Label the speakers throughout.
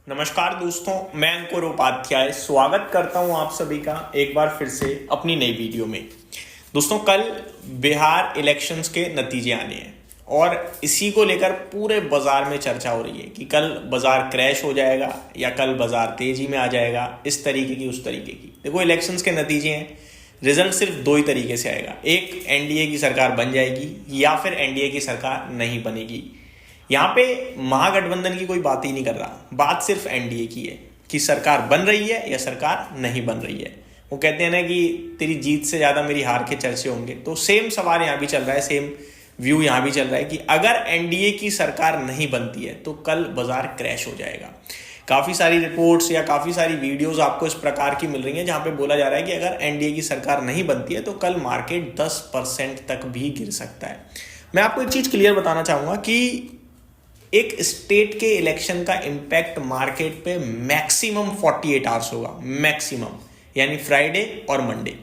Speaker 1: नमस्कार दोस्तों, मैं अंकुर उपाध्याय स्वागत करता हूं आप सभी का एक बार फिर से अपनी नई वीडियो में। दोस्तों, कल बिहार इलेक्शंस के नतीजे आने हैं और इसी को लेकर पूरे बाजार में चर्चा हो रही है कि कल बाजार क्रैश हो जाएगा या कल बाजार तेजी में आ जाएगा, इस तरीके की उस तरीके की। देखो, इलेक्शंस के नतीजे हैं, रिजल्ट सिर्फ दो ही तरीके से आएगा। एक, एनडीए की सरकार बन जाएगी या फिर एनडीए की सरकार नहीं बनेगी। यहाँ पे महागठबंधन की कोई बात ही नहीं कर रहा, बात सिर्फ एनडीए की है कि सरकार बन रही है या सरकार नहीं बन रही है। वो कहते हैं ना कि तेरी जीत से ज्यादा मेरी हार के चर्चे होंगे, तो सेम सवाल यहाँ भी चल रहा है, सेम व्यू यहाँ भी चल रहा है कि अगर एनडीए की सरकार नहीं बनती है तो कल बाजार क्रैश हो जाएगा। काफी सारी रिपोर्ट्स या काफी सारी वीडियोस आपको इस प्रकार की मिल रही हैं जहां पे बोला जा रहा है कि अगर एनडीए की सरकार नहीं बनती है तो कल मार्केट 10% तक भी गिर सकता है। मैं आपको एक चीज क्लियर बताना चाहूंगा कि एक स्टेट के इलेक्शन का इंपैक्ट मार्केट पे मैक्सिमम 48 आवर्स होगा, मैक्सिमम, यानी फ्राइडे और मंडे।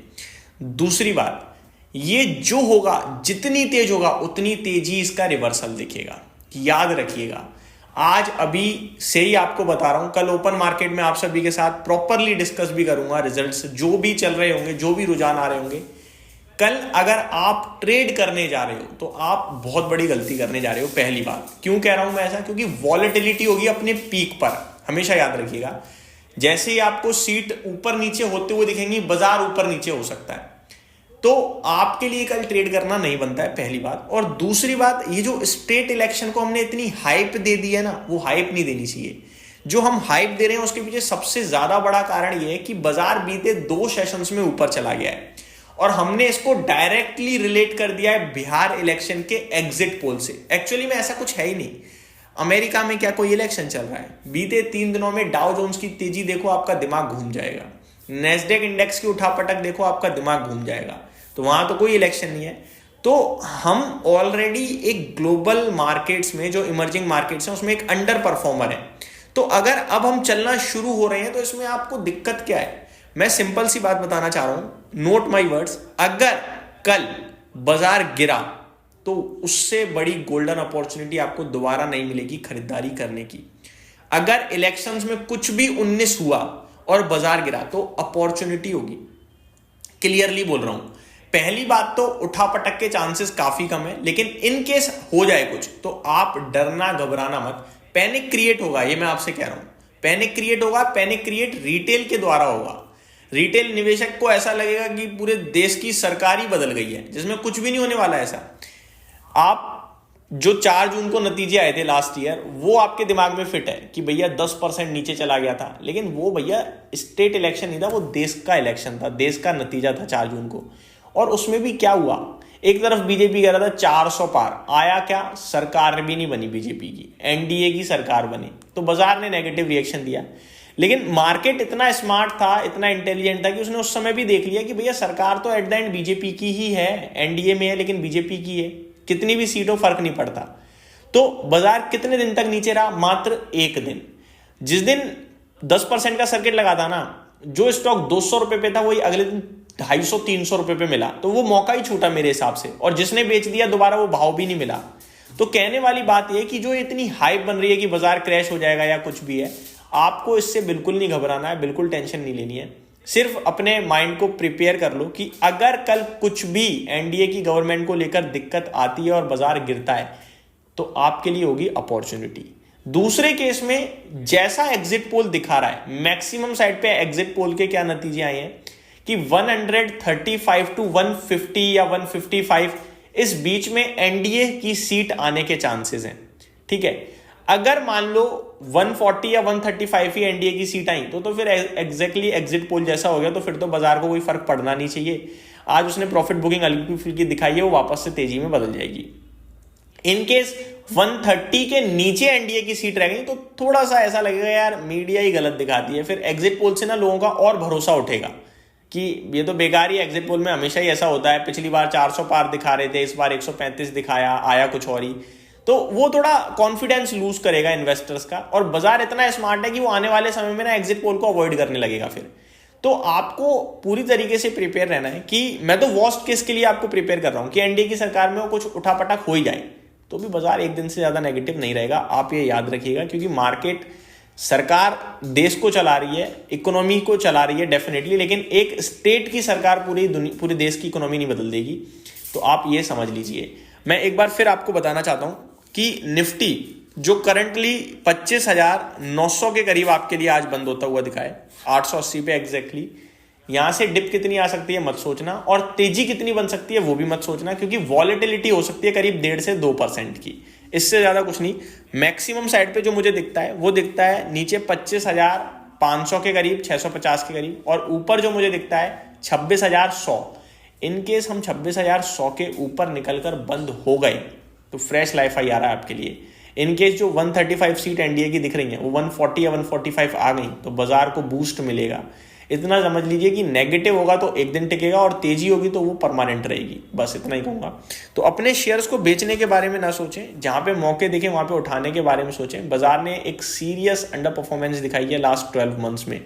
Speaker 1: दूसरी बात, ये जो होगा जितनी तेज होगा उतनी तेजी इसका रिवर्सल दिखेगा। याद रखिएगा, आज अभी से ही आपको बता रहा हूं, कल ओपन मार्केट में आप सभी के साथ प्रॉपरली डिस्कस भी करूंगा रिजल्ट्स जो भी चल रहे होंगे, जो भी रुझान आ रहे होंगे। कल अगर आप ट्रेड करने जा रहे हो तो आप बहुत बड़ी गलती करने जा रहे हो। पहली बात, क्यों कह रहा हूं मैं ऐसा? क्योंकि वॉलेटिलिटी होगी अपने पीक पर, हमेशा याद रखिएगा। जैसे ही आपको सीट ऊपर नीचे होते हुए दिखेंगी, बाजार ऊपर नीचे हो सकता है, तो आपके लिए कल ट्रेड करना नहीं बनता है, पहली बात। और दूसरी बात, ये जो स्टेट इलेक्शन को हमने इतनी हाइप दे दी है ना, वो हाइप नहीं देनी चाहिए। जो हम हाइप दे रहे हैं उसके पीछे सबसे ज्यादा बड़ा कारण ये है कि बाजार बीते 2 सेशंस में ऊपर चला गया है और हमने इसको डायरेक्टली रिलेट कर दिया है बिहार इलेक्शन के एग्जिट पोल से। एक्चुअली में ऐसा कुछ है ही नहीं। अमेरिका में क्या कोई इलेक्शन चल रहा है? बीते 3 दिनों में डाउ जोन्स की तेजी देखो, आपका दिमाग घूम जाएगा। नेस्डेक इंडेक्स की उठापटक देखो, आपका दिमाग घूम जाएगा। तो वहां तो कोई इलेक्शन नहीं है। तो हम ऑलरेडी एक ग्लोबल मार्केट्स में, जो इमर्जिंग मार्केट्स हैं, उसमें एक अंडर परफॉर्मर है। तो अगर अब हम चलना शुरू हो रहे हैं तो इसमें आपको दिक्कत क्या है? मैं सिंपल सी बात बताना चाह रहा हूं, नोट माई वर्ड्स। अगर कल बाजार गिरा तो उससे बड़ी गोल्डन अपॉर्चुनिटी आपको दोबारा नहीं मिलेगी खरीदारी करने की। अगर इलेक्शंस में कुछ भी 19 हुआ और बाजार गिरा तो अपॉर्चुनिटी होगी, क्लियरली बोल रहा हूं। पहली बात तो उठापटक के चांसेस काफी कम है, लेकिन इन केस हो जाए कुछ तो आप डरना घबराना मत। पैनिक क्रिएट होगा, ये मैं आपसे कह रहा हूं, पैनिक क्रिएट होगा। पैनिक क्रिएट रिटेल के द्वारा होगा। रिटेल निवेशक को ऐसा लगेगा कि पूरे देश की सरकार ही बदल गई है, जिसमें कुछ भी नहीं होने वाला ऐसा। आप जो 4 जून को नतीजे आए थे लास्ट ईयर, वो आपके दिमाग में फिट है कि भैया 10% नीचे चला गया था, लेकिन वो भैया स्टेट इलेक्शन नहीं था, वो देश का इलेक्शन था, देश का नतीजा था 4 जून को। और उसमें भी क्या हुआ, एक तरफ बीजेपी कह रहा था 400 पार, आया क्या? सरकार भी नहीं बनी बीजेपी की, एनडीए की सरकार बनी, तो बाजार ने नेगेटिव रिएक्शन दिया। लेकिन मार्केट इतना स्मार्ट था, इतना इंटेलिजेंट था कि उसने उस समय भी देख लिया कि भैया सरकार तो एट द एंड बीजेपी की ही है, एनडीए में है लेकिन बीजेपी की है, कितनी भी सीटों फर्क नहीं पड़ता। तो बाजार कितने दिन तक नीचे रहा? मात्र 1 दिन। जिस दिन 10% का सर्किट लगा था ना, जो स्टॉक 200 रुपए पे था वही अगले दिन 250-300 रुपए पे मिला, तो वो मौका ही छूटा मेरे हिसाब से। और जिसने बेच दिया दोबारा वो भाव भी नहीं मिला। तो कहने वाली बात यह कि जो इतनी हाइप बन रही है कि बाजार क्रैश हो जाएगा या कुछ भी है, आपको इससे बिल्कुल नहीं घबराना है, बिल्कुल टेंशन नहीं लेनी है। सिर्फ अपने माइंड को प्रिपेयर कर लो कि अगर कल कुछ भी एनडीए की गवर्नमेंट को लेकर दिक्कत आती है और बाजार गिरता है तो आपके लिए होगी अपॉर्चुनिटी। दूसरे केस में जैसा एग्जिट पोल दिखा रहा है, मैक्सिमम साइड पे एग्जिट पोल के क्या नतीजे आए हैं कि 135 to 150 या 155, इस बीच में एनडीए की सीट आने के चांसेस हैं। ठीक है, अगर मान लो 140 या 135 ही एनडीए की सीट आई तो फिर एग्जैक्टली एग्जिट पोल जैसा हो गया, तो फिर तो बाजार को कोई फर्क पड़ना नहीं चाहिए। आज उसने प्रॉफिट बुकिंग हल्की फुल्की दिखाई है, वो वापस से तेजी में बदल जाएगी। इन केस 130 के नीचे एनडीए की सीट रह गई तो थोड़ा सा ऐसा लगेगा यार मीडिया ही गलत दिखाती है। फिर एग्जिट पोल से ना लोगों का और भरोसा उठेगा कि ये तो बेकार ही, एग्जिट पोल में हमेशा ही ऐसा होता है, पिछली बार 400 पार दिखा रहे थे, इस बार 135 दिखाया, आया कुछ और ही। तो वो थोड़ा कॉन्फिडेंस लूज करेगा इन्वेस्टर्स का, और बाजार इतना स्मार्ट है कि वो आने वाले समय में ना एग्जिट पोल को अवॉइड करने लगेगा। फिर तो आपको पूरी तरीके से प्रिपेयर रहना है कि मैं तो वर्स्ट केस के लिए आपको प्रिपेयर कर रहा हूं कि एनडीए की सरकार में वो कुछ उठापटक हो ही जाए तो भी बाजार एक दिन से ज्यादा नेगेटिव नहीं रहेगा। आप ये याद रखिएगा, क्योंकि मार्केट सरकार देश को चला रही है, इकोनॉमी को चला रही है डेफिनेटली, लेकिन एक स्टेट की सरकार पूरे देश की इकोनॉमी नहीं बदल देगी। तो आप ये समझ लीजिए। मैं एक बार फिर आपको बताना चाहता हूं कि निफ्टी जो करंटली 25,900 के करीब आपके लिए आज बंद होता हुआ दिखा है, 880 पे एग्जैक्टली, यहां से डिप कितनी आ सकती है मत सोचना, और तेजी कितनी बन सकती है वो भी मत सोचना, क्योंकि वॉलेटिलिटी हो सकती है करीब 1.5 से 2% की, इससे ज्यादा कुछ नहीं। मैक्सिमम साइड पे जो मुझे दिखता है वो दिखता है नीचे 25,500 के करीब, 650 के करीब, और ऊपर जो मुझे दिखता है 26,100। इनकेस हम 26,100 के ऊपर निकलकर बंद हो गए तो फ्रेश लाइफ आई आ रहा है आपके लिए। इनकेस जो 135 सीट एनडीए की दिख रही है वो 140 या 145 आ गई तो बाजार को बूस्ट मिलेगा। इतना समझ लीजिए कि नेगेटिव होगा तो एक दिन टिकेगा और तेजी होगी तो वो परमानेंट रहेगी, बस इतना ही कहूंगा। तो अपने शेयर्स को बेचने के बारे में ना सोचें, जहां पे मौके दिखे वहां पे उठाने के बारे में सोचें। बाजार ने एक सीरियस अंडर परफॉर्मेंस दिखाई है लास्ट 12 मंथ्स में,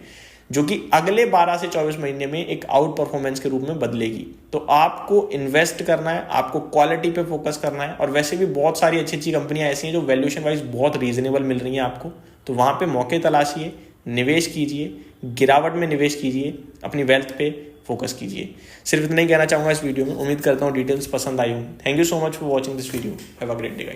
Speaker 1: जो कि अगले 12 से 24 महीने में एक आउट परफॉर्मेंस के रूप में बदलेगी। तो आपको इन्वेस्ट करना है, आपको क्वालिटी पे फोकस करना है, और वैसे भी बहुत सारी अच्छी अच्छी कंपनियां ऐसी हैं जो वैल्यूएशन वाइज बहुत रीजनेबल मिल रही हैं आपको, तो वहां पे मौके तलाशिए, निवेश कीजिए, गिरावट में निवेश कीजिए, अपनी वेल्थ पे फोकस कीजिए। सिर्फ इतना ही कहना चाहूंगा इस वीडियो में। उम्मीद करता हूँ डिटेल्स पसंद आई हूँ। Thank you so much for watching this video. Have a great day guys.